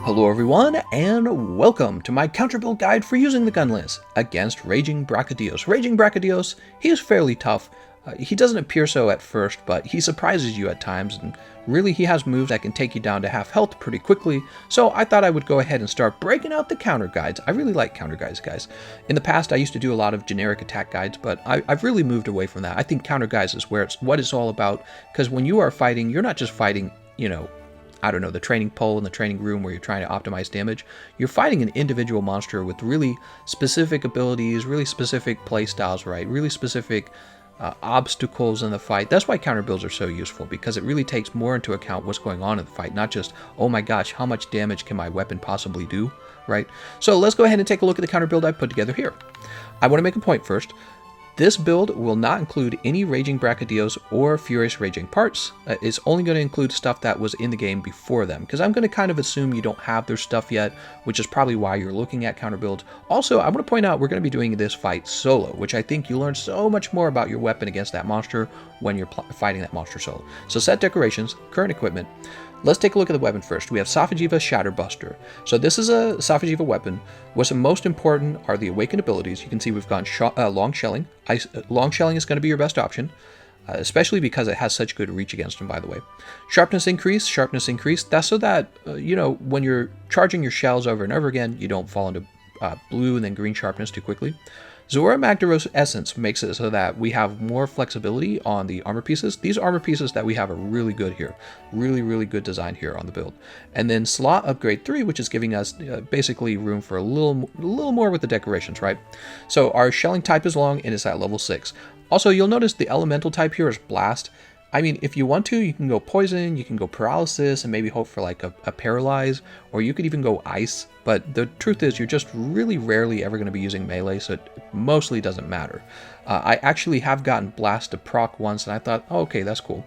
Hello everyone, and welcome to my counter build guide for using the Gunlance against Raging Brachydios. Raging Brachydios, he is fairly tough. He doesn't appear so at first, but he surprises you at times, and really he has moves that can take you down to half health pretty quickly, so I thought I would go ahead and start breaking out the counter guides. I really like counter guides, guys. In the past, I used to do a lot of generic attack guides, but I've really moved away from that. I think counter guides is what it's all about, because when you are fighting, you're not just fighting, I don't know, the training pole in the training room where you're trying to optimize damage. You're fighting an individual monster with really specific abilities, really specific play styles, right? Really specific obstacles in the fight. That's why counter builds are so useful, because it really takes more into account what's going on in the fight, not just, oh my gosh, how much damage can my weapon possibly do, right? So let's go ahead and take a look at the counter build I put together here. I want to make a point first. This build will not include any Raging Brachydios or Furious Raging parts. It's only going to include stuff that was in the game before them, because I'm going to kind of assume you don't have their stuff yet, which is probably why you're looking at counter builds. Also, I want to point out we're going to be doing this fight solo, which I think you learn so much more about your weapon against that monster when you're fighting that monster solo. So set decorations, current equipment. Let's take a look at the weapon first. We have Sophagiva Shatterbuster. So this is a Sophagiva weapon. What's most important are the awakened abilities. You can see we've gone long shelling. Long shelling is going to be your best option, especially because it has such good reach against them, by the way. Sharpness increase. That's so that, when you're charging your shells over and over again, you don't fall into blue and then green sharpness too quickly. Zora Magdaros Essence makes it so that we have more flexibility on the armor pieces. These armor pieces that we have are really good here. Really good design here on the build. And then Slot Upgrade 3, which is giving us basically room for a little more with the decorations, right? So our shelling type is long and it's at level 6. Also, you'll notice the elemental type here is Blast. I mean, if you want to, you can go Poison, you can go Paralysis, and maybe hope for like a Paralyze, or you could even go Ice. But the truth is, you're just really rarely ever going to be using melee, so it mostly doesn't matter. I actually have gotten Blast to proc once, and I thought, oh, okay, that's cool.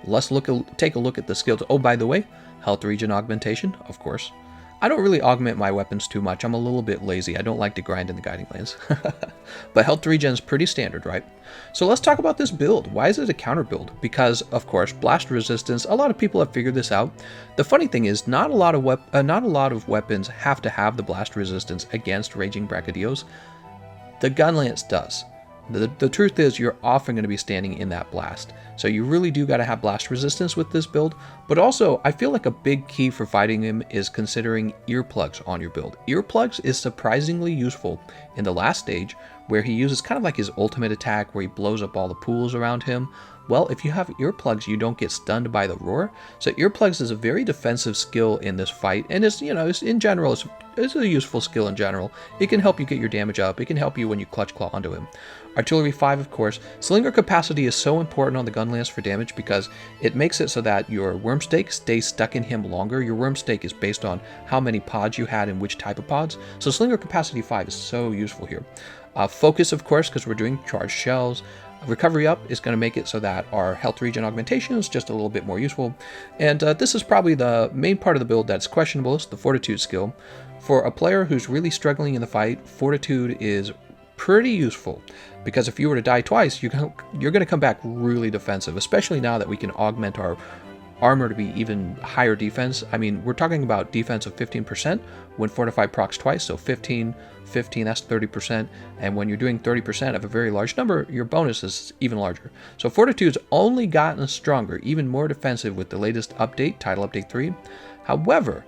Let's take a look at the skills. Oh, by the way, Health Regen Augmentation, of course. I don't really augment my weapons too much. I'm a little bit lazy. I don't like to grind in the Guiding Lands. But health regen is pretty standard, right? So let's talk about this build. Why is it a counter build? Because, of course, blast resistance. A lot of people have figured this out. The funny thing is, not a lot of weapons have to have the blast resistance against Raging Brachydios. The Gunlance does. The truth is, you're often going to be standing in that blast. So you really do got to have blast resistance with this build. But also, I feel like a big key for fighting him is considering earplugs on your build. Earplugs is surprisingly useful in the last stage, where he uses kind of like his ultimate attack, where he blows up all the pools around him. Well, if you have earplugs, you don't get stunned by the roar. So earplugs is a very defensive skill in this fight, and it's in general, it's a useful skill in general. It can help you get your damage up. It can help you when you clutch claw onto him. Artillery 5, of course. Slinger capacity is so important on the Gunlance for damage because it makes it so that your worm stake stays stuck in him longer. Your worm stake is based on how many pods you had and which type of pods. So Slinger capacity 5 is so useful here. Focus, of course, because we're doing charged shells. Recovery up is going to make it so that our health regen augmentation is just a little bit more useful. And this is probably the main part of the build that's questionable, is the Fortitude skill. For a player who's really struggling in the fight, Fortitude is pretty useful, because if you were to die twice, you're going to come back really defensive, especially now that we can augment our armor to be even higher defense. I mean, we're talking about defense of 15% when Fortified procs twice, so 15, that's 30%, and when you're doing 30% of a very large number, your bonus is even larger. So Fortitude's only gotten stronger, even more defensive with the latest update, Title Update 3. However,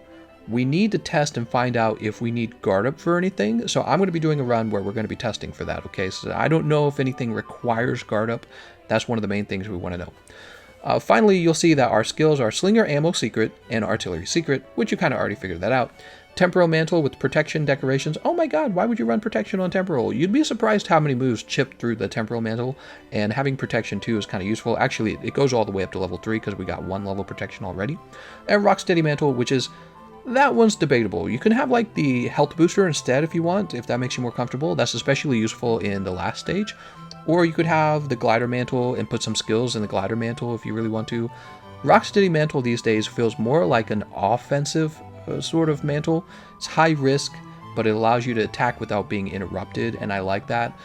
we need to test and find out if we need guard up for anything. So I'm going to be doing a run where we're going to be testing for that, okay? So I don't know if anything requires guard up. That's one of the main things we want to know. Finally, you'll see that our skills are Slinger Ammo Secret and Artillery Secret, which you kind of already figured that out. Temporal Mantle with Protection decorations. Oh my god, why would you run Protection on Temporal? You'd be surprised how many moves chip through the Temporal Mantle, and having Protection too is kind of useful. Actually, it goes all the way up to level 3 because we got 1 level Protection already. And Rocksteady Mantle, which is... that one's debatable. You can have like the health booster instead if you want, if that makes you more comfortable. That's especially useful in the last stage. Or you could have the glider mantle and put some skills in the glider mantle if you really want to. Rocksteady Mantle these days feels more like an offensive sort of mantle. It's high risk, but it allows you to attack without being interrupted, and I like that.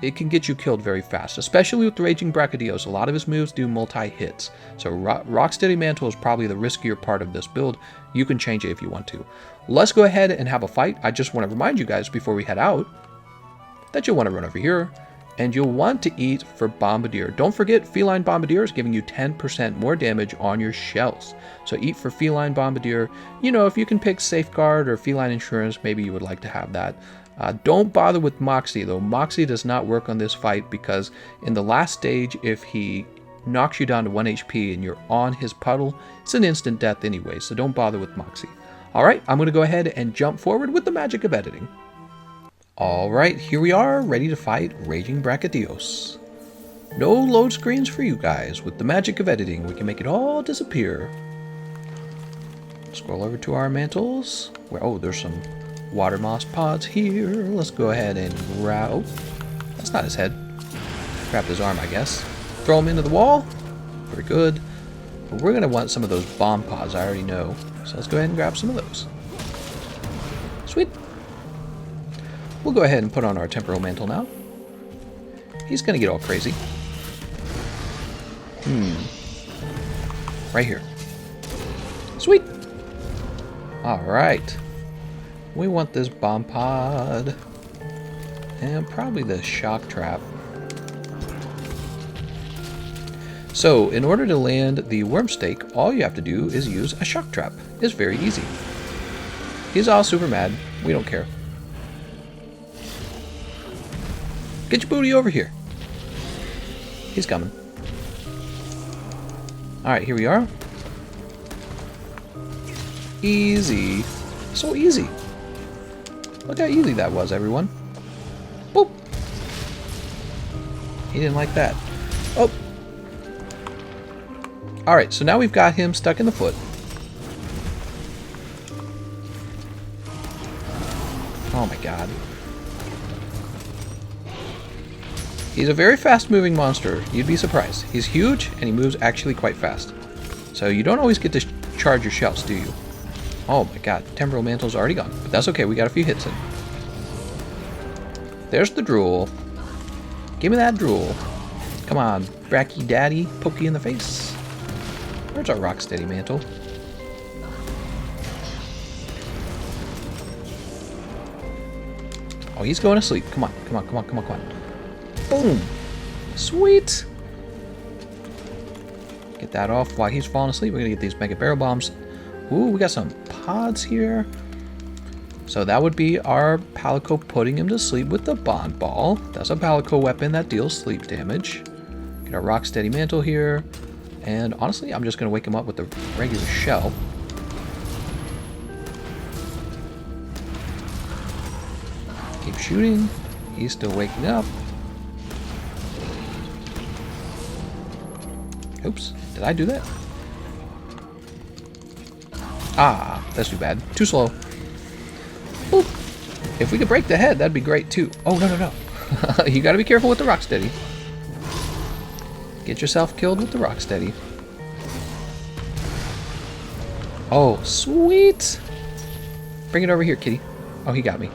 it can get you killed very fast, especially with the Raging Brachydios. A lot of his moves do multi-hits, so Rocksteady Mantle is probably the riskier part of this build. You can change it if you want to. Let's go ahead and have a fight. I just want to remind you guys before we head out that you'll want to run over here, and you'll want to eat for Bombardier. Don't forget, Feline Bombardier is giving you 10% more damage on your shells. So eat for Feline Bombardier. You know, if you can pick Safeguard or Feline Insurance, maybe you would like to have that. Don't bother with Moxie, though. Moxie does not work on this fight because in the last stage, if he knocks you down to 1 HP and you're on his puddle, it's an instant death anyway, so don't bother with Moxie. Alright, I'm going to go ahead and jump forward with the magic of editing. Alright, here we are, ready to fight Raging Brachydios. No load screens for you guys. With the magic of editing, we can make it all disappear. Scroll over to our mantles. Oh, there's some water moss pods here. Let's go ahead and grab... Oh, that's not his head. Grab his arm, I guess. Throw him into the wall. Very good. But we're going to want some of those bomb pods, I already know. So let's go ahead and grab some of those. Sweet. We'll go ahead and put on our temporal mantle now. He's going to get all crazy. Right here. Sweet. Alright. We want this bomb pod. And probably the shock trap. So, in order to land the worm stake, all you have to do is use a shock trap. It's very easy. He's all super mad. We don't care. Get your booty over here. He's coming. Alright, here we are. Easy. So easy. Look how easy that was, everyone. Boop. He didn't like that. Oh. Alright, so now we've got him stuck in the foot. Oh my god. He's a very fast-moving monster. You'd be surprised. He's huge, and he moves actually quite fast. So you don't always get to charge your shells, do you? Oh my god, Temporal Mantle's already gone. But that's okay, we got a few hits in. There's the drool. Give me that drool. Come on, Bracky Daddy. Poke you in the face. Where's our Rocksteady Mantle? Oh, he's going to sleep. Come on, come on, come on, come on, come on. Boom! Sweet! Get that off while he's falling asleep. We're going to get these Mega Barrel Bombs. Ooh, we got some pods here. So that would be our Palico putting him to sleep with the Bond Ball. That's a Palico weapon that deals sleep damage. Get our Rocksteady Mantle here. And honestly, I'm just going to wake him up with the regular shell. Keep shooting. He's still waking up. Oops, did I do that? Ah, that's too bad. Too slow. Boop. If we could break the head, that'd be great too. Oh, no, no, no. You gotta be careful with the Rocksteady. Get yourself killed with the Rocksteady. Oh, sweet. Bring it over here, kitty. Oh, he got me.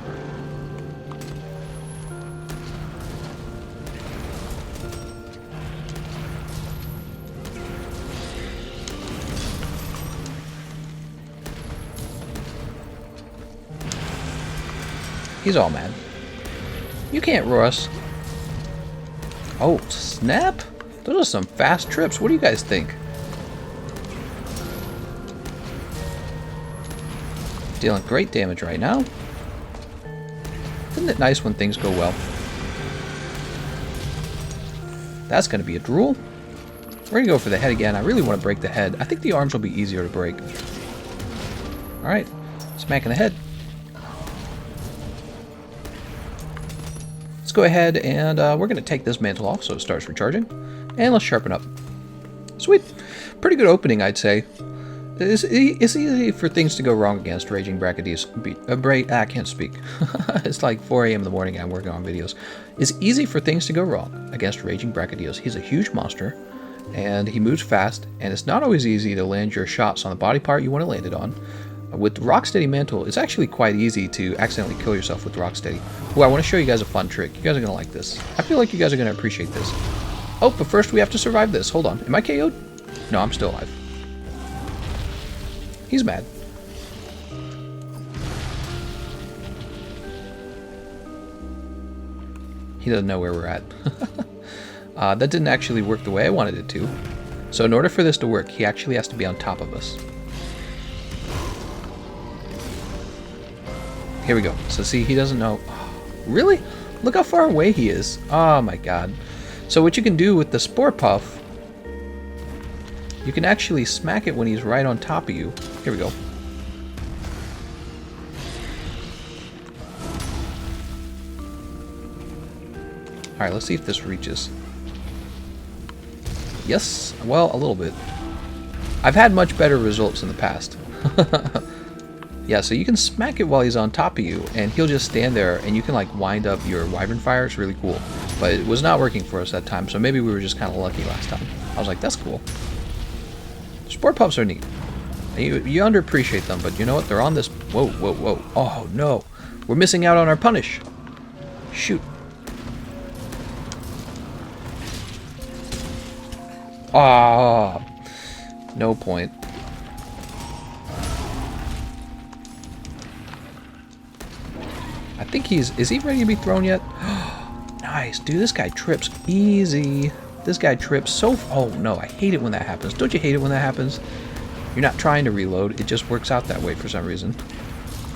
He's all mad. You can't roar us. Oh, snap! Those are some fast trips. What do you guys think? Dealing great damage right now. Isn't it nice when things go well? That's going to be a drool. We're going to go for the head again. I really want to break the head. I think the arms will be easier to break. Alright, smacking the head. Let's go ahead and we're going to take this mantle off so it starts recharging. And let's sharpen up. Sweet. Pretty good opening, I'd say. It's easy for things to go wrong against Raging Brachydios. I can't speak. It's like 4 a.m. in the morning and I'm working on videos. It's easy for things to go wrong against Raging Brachydios. He's a huge monster, and he moves fast, and it's not always easy to land your shots on the body part you want to land it on. With Rocksteady Mantle, it's actually quite easy to accidentally kill yourself with Rocksteady. Ooh, I want to show you guys a fun trick. You guys are going to like this. I feel like you guys are going to appreciate this. Oh, but first we have to survive this. Hold on. Am I KO'd? No, I'm still alive. He's mad. He doesn't know where we're at. That didn't actually work the way I wanted it to. So in order for this to work, he actually has to be on top of us. Here we go. So see, he doesn't know. Oh, really? Look how far away he is. Oh my god. So what you can do with the Spore Puff, you can actually smack it when he's right on top of you. Here we go. Alright, let's see if this reaches. Yes, well, a little bit. I've had much better results in the past. Yeah, so you can smack it while he's on top of you, and he'll just stand there, and you can like wind up your Wyvern Fire. It's really cool. But it was not working for us that time, so maybe we were just kind of lucky last time. I was like, that's cool. Spore Puffs are neat. You underappreciate them, but you know what? They're on this... Whoa, whoa, whoa. Oh, no. We're missing out on our punish. Shoot. Ah, no point. I think he's... Is he ready to be thrown yet? Nice. Dude, this guy trips easy. This guy trips so... Oh, no. I hate it when that happens. Don't you hate it when that happens? You're not trying to reload. It just works out that way for some reason.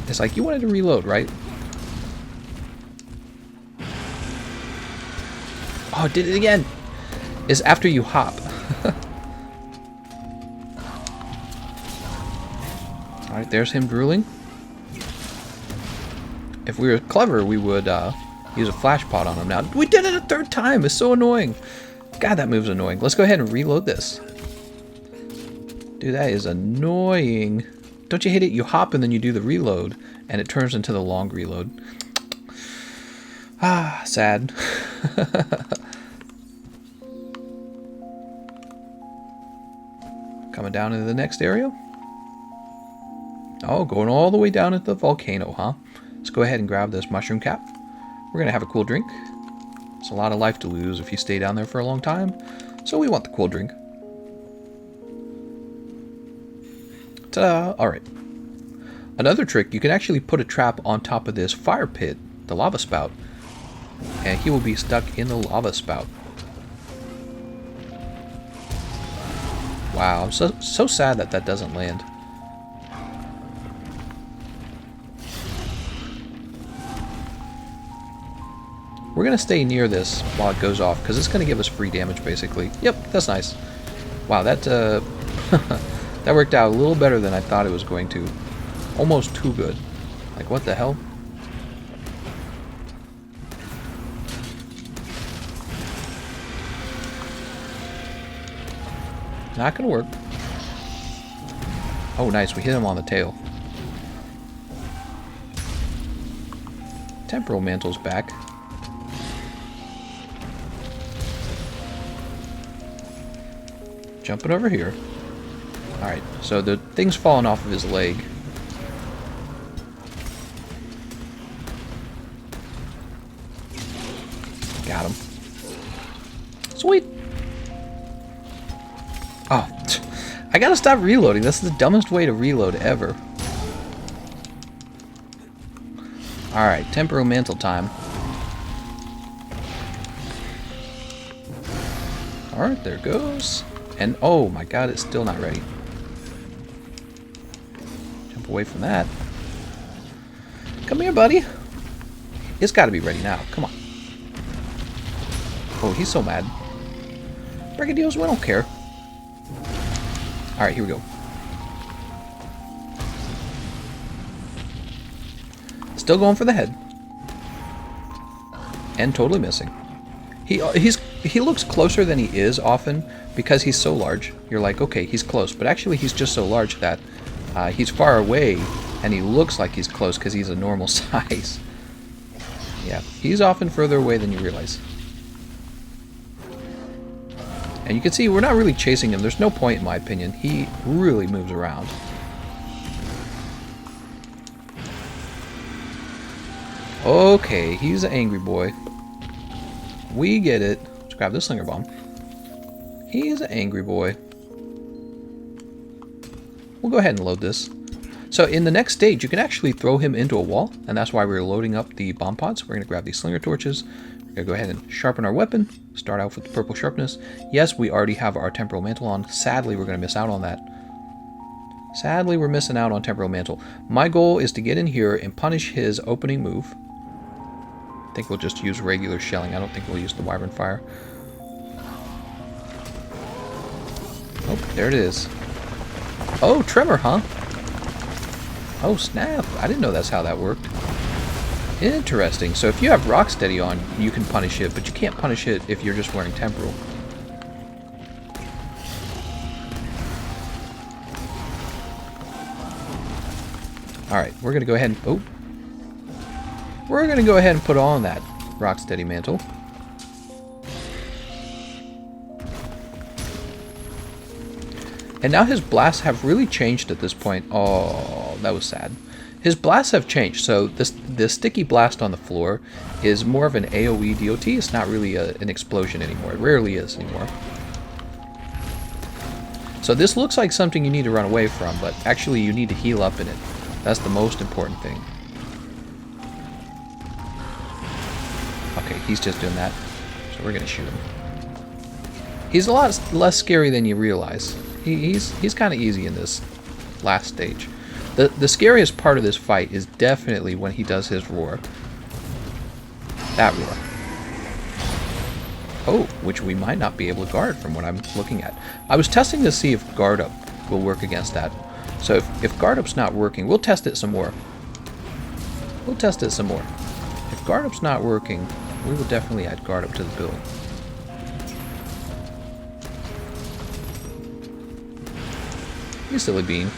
It's like, you wanted to reload, right? Oh, it did it again. It's after you hop. Alright, there's him drooling. If we were clever, we would use a flash pot on him now. We did it a third time! It's so annoying. God, that move's annoying. Let's go ahead and reload this. Dude, that is annoying. Don't you hate it? You hop and then you do the reload, and it turns into the long reload. Ah, sad. Coming down into the next area. Oh, going all the way down at the volcano, huh? Let's go ahead and grab this mushroom cap. We're going to have a cool drink. It's a lot of life to lose if you stay down there for a long time. So we want the cool drink. Ta-da! Alright. Another trick, you can actually put a trap on top of this fire pit, the lava spout. And he will be stuck in the lava spout. Wow, I'm so sad that that doesn't land. We're going to stay near this while it goes off, because it's going to give us free damage, basically. Yep, that's nice. Wow, that that worked out a little better than I thought it was going to. Almost too good. Like, what the hell? Not going to work. Oh, nice. We hit him on the tail. Temporal Mantle's back. Jumping over here. Alright, so the thing's falling off of his leg. Got him. Sweet! Oh, I gotta stop reloading. This is the dumbest way to reload ever. Alright, Temporal Mantle time. Alright, there it goes. And oh my god, it's still not ready. Jump away from that. Come here, buddy. It's gotta be ready now. Come on. Oh, he's so mad. Brachydios, we don't care. Alright, here we go. Still going for the head. And totally missing. He looks closer than he is often because he's so large. You're like, okay, he's close. But actually, he's just so large that he's far away and he looks like he's close because he's a normal size. Yeah, he's often further away than you realize. And you can see we're not really chasing him. There's no point, in my opinion. He really moves around. Okay, he's an angry boy. We get it. Let's grab this slinger bomb. He's an angry boy. We'll go ahead and load this. So in the next stage, you can actually throw him into a wall, and that's why we're loading up the bomb pods. We're going to grab these slinger torches. We're going to go ahead and sharpen our weapon. Start out with the purple sharpness. Yes, we already have our temporal mantle on. Sadly, we're going to miss out on that. Sadly, we're missing out on temporal mantle. My goal is to get in here and punish his opening move. I think we'll just use regular shelling. I don't think we'll use the wyvern fire. Oh, there it is. Oh, tremor, huh? Oh, snap. I didn't know that's how that worked. Interesting. So if you have Rocksteady on, you can punish it, but you can't punish it if you're just wearing Temporal. Alright, we're going to go ahead and... Oh. We're going to go ahead and put on that Rocksteady mantle. And now his blasts have really changed at this point. Oh, that was sad. His blasts have changed. So the sticky blast on the floor is more of an AoE DOT. It's not really an explosion anymore. It rarely is anymore. So this looks like something you need to run away from, but actually you need to heal up in it. That's the most important thing. Okay, he's just doing that. So we're going to shoot him. He's a lot less scary than you realize. He's kind of easy in this last stage. The scariest part of this fight is definitely when he does his roar. That roar. Oh, which we might not be able to guard from what I'm looking at. I was testing to see if guard up will work against that. So if guard up's not working, we'll test it some more. We'll test it some more. If guard up's not working, we will definitely add guard up to the build. You silly bean.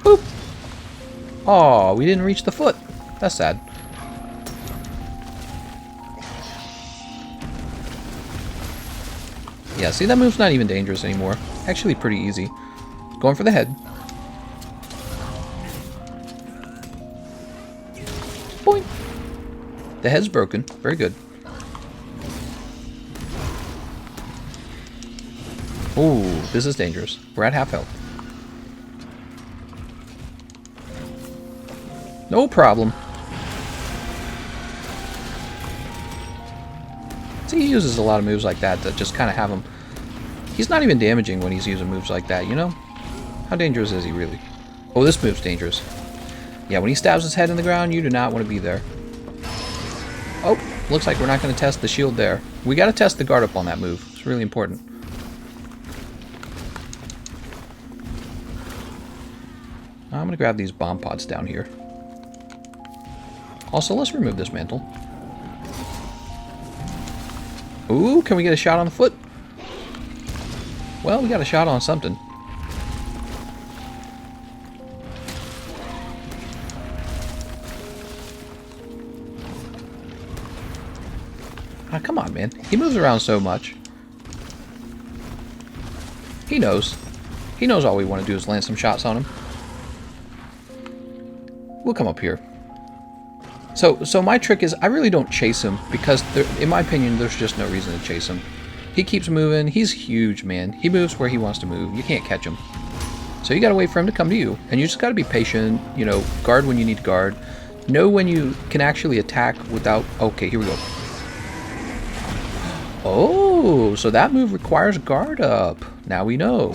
Boop! Oh, we didn't reach the foot. That's sad. Yeah, see, that move's not even dangerous anymore. Actually pretty easy. Going for the head. Boing! The head's broken. Very good. Ooh, this is dangerous. We're at half health. No problem. See, he uses a lot of moves like that just kind of have him... He's not even damaging when he's using moves like that, you know? How dangerous is he, really? Oh, this move's dangerous. Yeah, when he stabs his head in the ground, you do not want to be there. Oh, looks like we're not going to test the shield there. We got to test the guard up on that move. It's really important. I'm going to grab these bomb pods down here. Also, let's remove this mantle. Ooh, can we get a shot on the foot? Well, we got a shot on something. Ah, come on, man. He moves around so much. He knows. He knows all we want to do is land some shots on him. We'll come up here. So my trick is I really don't chase him because, in my opinion, there's just no reason to chase him. He keeps moving. He's huge, man. He moves where he wants to move. You can't catch him. So you got to wait for him to come to you. And you just got to be patient. You know, guard when you need to guard. Know when you can actually attack without... Okay, here we go. Oh, so that move requires guard up. Now we know.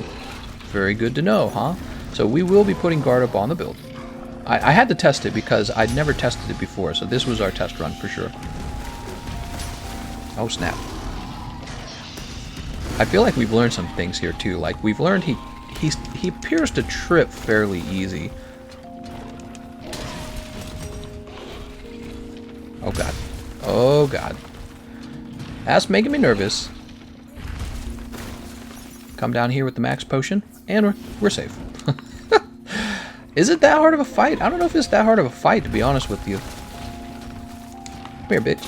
Very good to know, huh? So we will be putting guard up on the build. I had to test it because I'd never tested it before, so this was our test run for sure. Oh, snap. I feel like we've learned some things here too. Like, we've learned he appears to trip fairly easy. Oh god. Oh god. That's making me nervous. Come down here with the max potion, and we're safe. Is it that hard of a fight? I don't know if it's that hard of a fight, to be honest with you. Come here, bitch.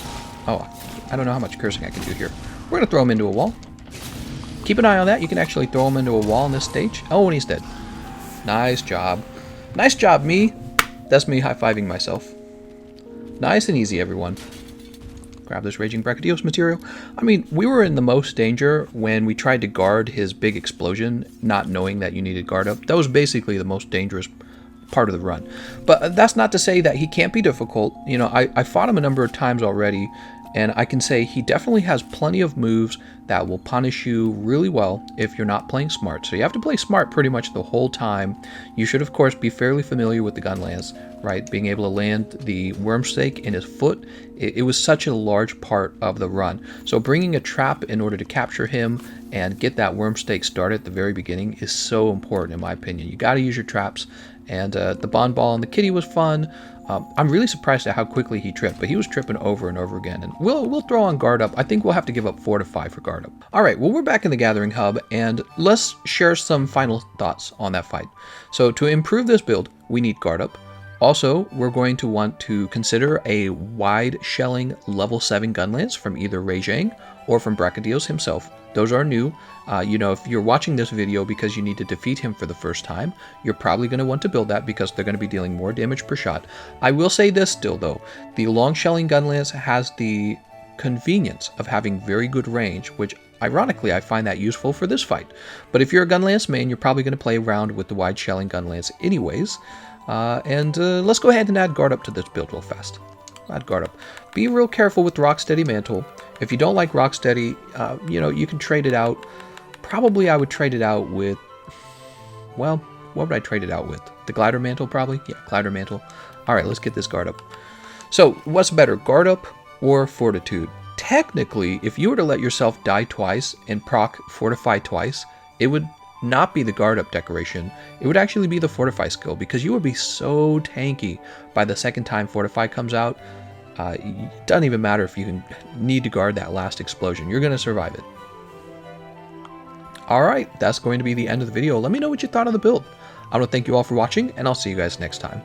Oh, I don't know how much cursing I can do here. We're gonna throw him into a wall. keep an eye on that. You can actually throw him into a wall on this stage. Oh, and he's dead. Nice job. Nice job, me. That's me high-fiving myself. Nice and easy, everyone. Grab this Raging Brachydios material. I mean, we were in the most danger when we tried to guard his big explosion, not knowing that you needed guard up. That was basically the most dangerous part of the run. But that's not to say that he can't be difficult. You know, I fought him a number of times already, and I can say he definitely has plenty of moves that will punish you really well if you're not playing smart. So you have to play smart pretty much the whole time. You should, of course, be fairly familiar with the Gunlance, right? Being able to land the worm stake in his foot, it was such a large part of the run. So bringing a trap in order to capture him and get that worm stake started at the very beginning is so important, in my opinion. You got to use your traps. And the Bond Ball and the Kitty was fun. I'm really surprised at how quickly he tripped, but he was tripping over and over again. And we'll throw on guard up. I think we'll have to give up 4 to 5 for guard up. All right, well, we're back in the Gathering Hub, and let's share some final thoughts on that fight. So to improve this build, we need guard up. Also, we're going to want to consider a wide shelling level 7 Gunlance from either Raging or from Brachydios himself. Those are new. You know, if you're watching this video because you need to defeat him for the first time, you're probably going to want to build that because they're going to be dealing more damage per shot. I will say this still, though. The long shelling Gunlance has the convenience of having very good range, which ironically I find that useful for this fight. But if you're a Gunlance main, you're probably going to play around with the wide shelling Gunlance anyways. Let's go ahead and add guard up to this build real fast. Add guard up. Be real careful with Rocksteady Mantle. If you don't like Rocksteady, you know, you can trade it out. Probably I would trade it out with, well, what would I trade it out with? The Glider Mantle, probably? Yeah, Glider Mantle. All right, let's get this guard up. So, what's better, guard up or Fortitude? Technically, if you were to let yourself die twice and proc Fortify twice, it would not be the guard up decoration. It would actually be the Fortify skill, because you would be so tanky by the second time Fortify comes out. It doesn't even matter if you need to guard that last explosion. You're going to survive it. Alright, that's going to be the end of the video. Let me know what you thought of the build. I want to thank you all for watching, and I'll see you guys next time.